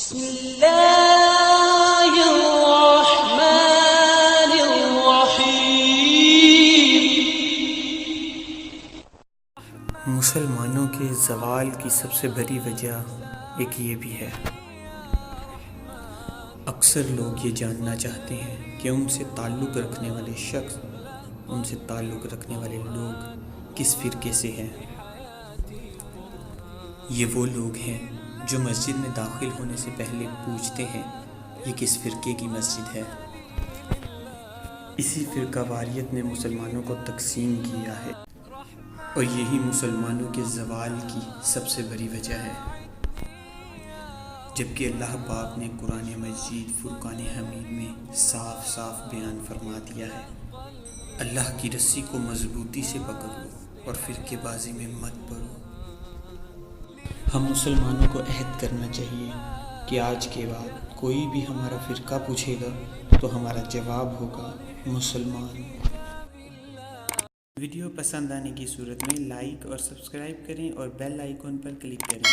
بسم اللہ الرحمن الرحیم۔ مسلمانوں کے زوال کی سب سے بڑی وجہ ایک یہ بھی ہے۔ اکثر لوگ یہ جاننا چاہتے ہیں کہ ان سے تعلق رکھنے والے شخص، ان سے تعلق رکھنے والے لوگ کس فرقے سے ہیں۔ یہ وہ لوگ ہیں جو مسجد میں داخل ہونے سے پہلے پوچھتے ہیں یہ کس فرقے کی مسجد ہے۔ اسی فرقہ واریت نے مسلمانوں کو تقسیم کیا ہے اور یہی مسلمانوں کے زوال کی سب سے بڑی وجہ ہے، جبکہ اللہ پاک نے قرآن مجید فرقان حمید میں صاف صاف بیان فرما دیا ہے، اللہ کی رسی کو مضبوطی سے پکڑو اور فرقے بازی میں مت پڑو۔ ہم مسلمانوں کو عہد کرنا چاہیے کہ آج کے بعد کوئی بھی ہمارا فرقہ پوچھے گا تو ہمارا جواب ہوگا مسلمان۔ ویڈیو پسند آنے کی صورت میں لائک اور سبسکرائب کریں اور بیل آئیکن پر کلک کریں۔